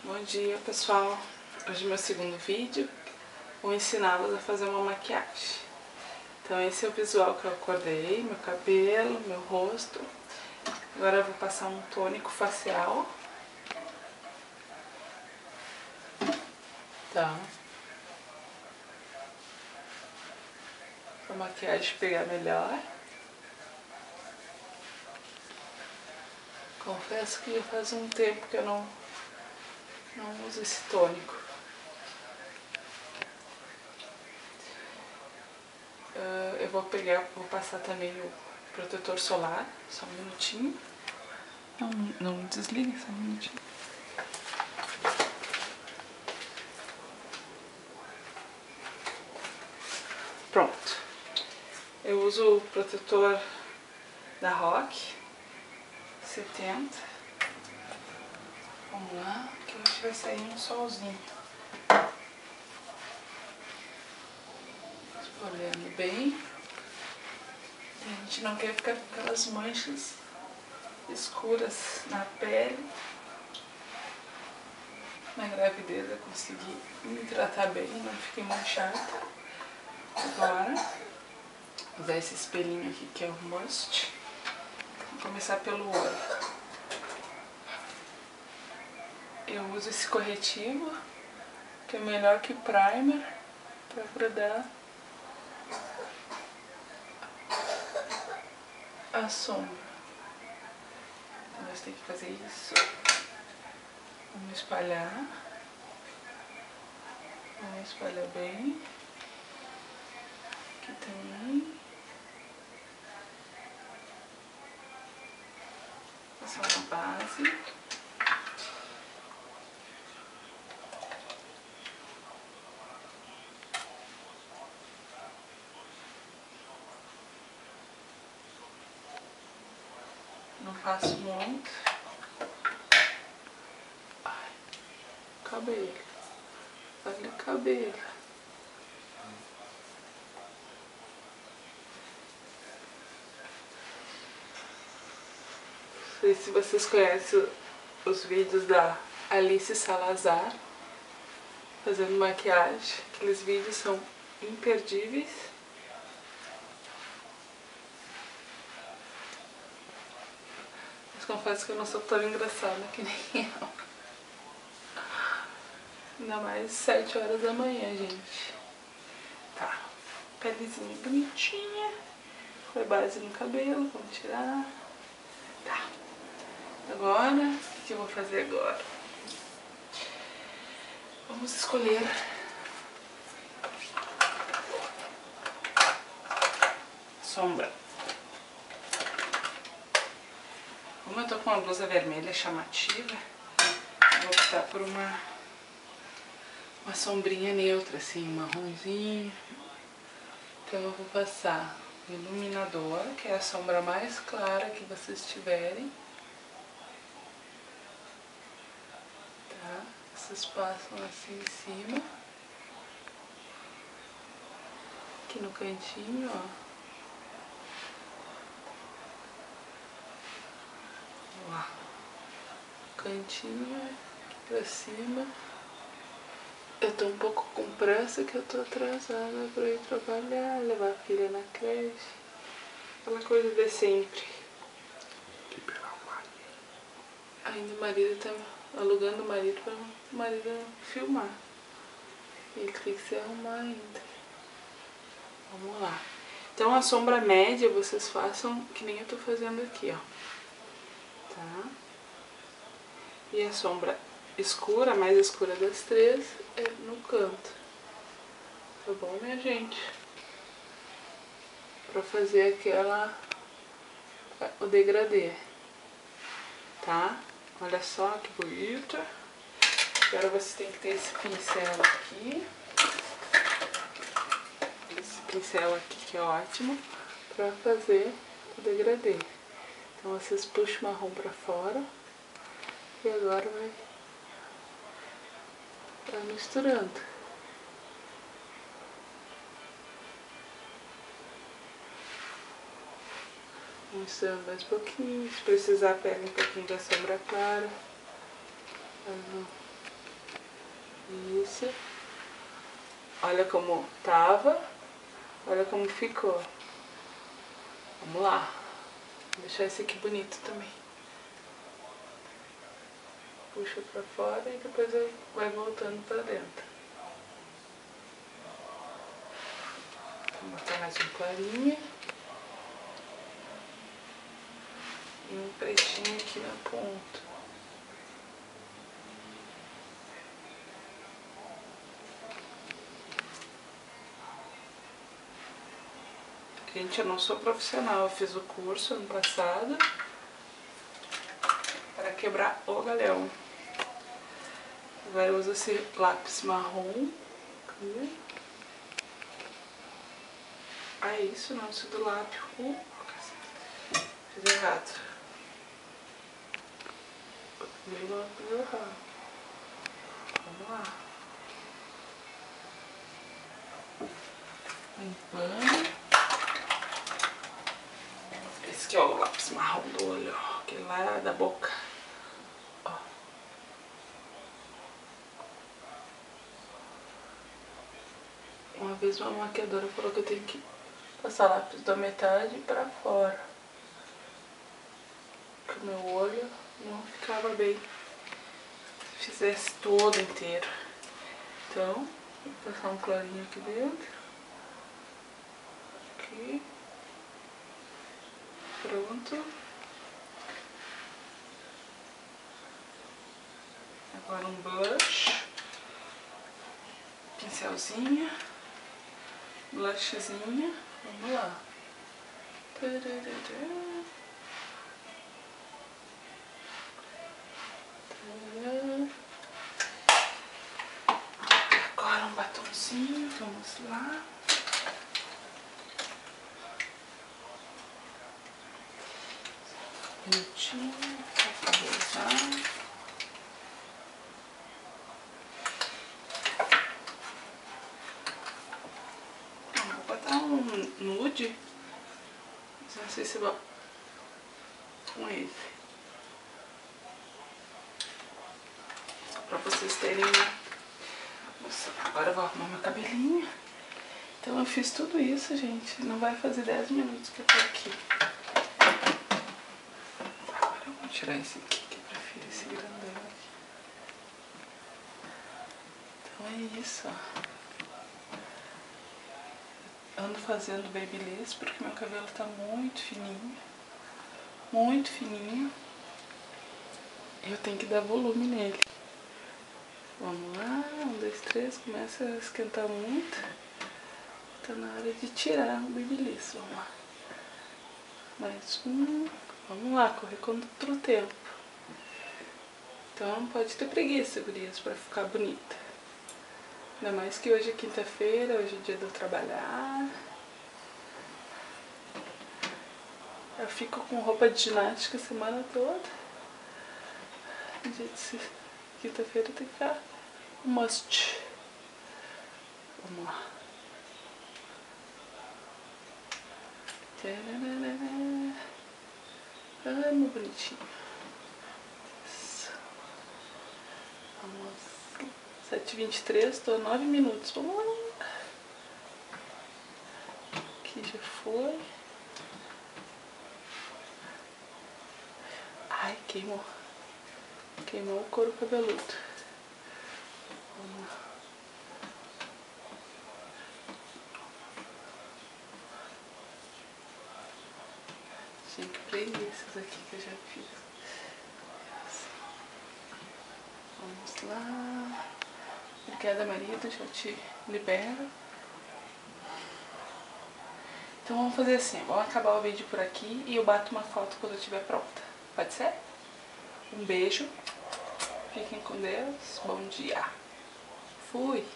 Bom dia, pessoal. Hoje é meu segundo vídeo. Vou ensiná-los a fazer uma maquiagem. Então esse é o visual que eu acordei, meu cabelo, meu rosto. Agora eu vou passar um tônico facial. Tá. Pra maquiagem pegar melhor. Confesso que já faz um tempo que eu não uso esse tônico. Eu vou passar também o protetor solar, só um minutinho. Não desliga, só um minutinho. Pronto. Eu uso o protetor da Rock 70. Vamos lá, que hoje vai sair um solzinho. Escolhendo bem. A gente não quer ficar com aquelas manchas escuras na pele. Na gravidez eu consegui me tratar bem, não fiquei manchada. Agora, vou usar esse espelhinho aqui que é o Must. Vou começar pelo olho. Eu uso esse corretivo, que é melhor que primer, para grudar a sombra. Então nós temos que fazer isso. Vamos espalhar. Vamos espalhar bem. Aqui também. Passar uma base. Não faço muito. Ai, cabelo. Olha o cabelo. Não sei se vocês conhecem os vídeos da Alice Salazar fazendo maquiagem. Aqueles vídeos são imperdíveis. Mas confesso que eu não sou tão engraçada que nem ela. Ainda mais 7 horas da manhã, gente. Tá. Pelezinha bonitinha. Foi base no cabelo. Vamos tirar. Tá. Agora, o que eu vou fazer agora? Vamos escolher sombra. Como eu tô com uma blusa vermelha chamativa, eu vou optar por uma sombrinha neutra, assim, um marronzinho. Então eu vou passar o iluminador, que é a sombra mais clara que vocês tiverem. Tá? Vocês passam assim em cima. Aqui no cantinho, ó. Lá. Cantinho, pra cima. Eu tô um pouco com pressa que eu tô atrasada pra ir trabalhar, levar a filha na creche. Aquela coisa de sempre. Liberar o marido. Ainda o marido tá alugando o marido para o marido filmar. E ele tem que se arrumar ainda. Vamos lá. Então a sombra média vocês façam que nem eu tô fazendo aqui, ó. Tá? E a sombra escura, a mais escura das três, é no canto. Tá bom, minha gente? Pra fazer o degradê. Tá? Olha só que bonita. Agora você tem que ter esse pincel aqui. Esse pincel aqui que é ótimo pra fazer o degradê. Então vocês puxam o marrom pra fora. E agora vai misturando. Misturando mais um pouquinho. Se precisar, pega um pouquinho da sombra clara. Isso. Olha como tava. Olha como ficou. Vamos lá. Vou deixar esse aqui bonito também. Puxa pra fora e depois vai voltando pra dentro. Vou botar mais um clarinho. E um pretinho aqui na ponta. Gente, eu não sou profissional, eu fiz o curso ano passado para quebrar o galhão. Agora eu uso esse lápis marrom. Ah, é isso, não, isso do lápis. Fiz errado. Meu lápis errado. Vamos lá. Limpando. Esse aqui é o lápis marrom do olho, ó. Aquele lá é da boca. Ó. Uma vez uma maquiadora falou que eu tenho que passar lápis da metade pra fora. Porque o meu olho não ficava bem se fizesse todo inteiro. Então, vou passar um clarinho aqui dentro. Aqui. Pronto. Agora um blush. Pincelzinho. Blushzinho. Vamos lá. Agora um batomzinho. Vamos lá. Minutinho, pra finalizar. Vou botar um nude, não sei se vou com esse, só pra vocês terem uma noção. Agora eu vou arrumar meu cabelinho. Então eu fiz tudo isso, gente, não vai fazer 10 minutos que eu tô aqui. Vou tirar esse aqui, que eu prefiro esse grandão aqui. Então é isso, ó. Ando fazendo babyliss porque meu cabelo tá muito fininho. Muito fininho. Eu tenho que dar volume nele. Vamos lá, 1, 2, 3, começa a esquentar muito. Tá na hora de tirar o babyliss, vamos lá. Mais um. Vamos lá, correr contra o tempo. Então não pode ter preguiça, gurias, pra ficar bonita. Ainda mais que hoje é quinta-feira, hoje é dia de eu trabalhar. Eu fico com roupa de ginástica a semana toda. Dia de quinta-feira tem que ficar um must. Vamos lá. Ai, meu bonitinho. Vamos. 7h23, tô 9 minutos. Vamos lá. Aqui já foi. Ai, queimou. Queimou o couro cabeludo. Vamos lá. Gente, que preguiças aqui que eu já fiz. Vamos lá. Obrigada, marido, já te libero. Então vamos fazer assim, vamos acabar o vídeo por aqui e eu bato uma foto quando eu estiver pronta. Pode ser? Um beijo. Fiquem com Deus. Bom dia. Fui.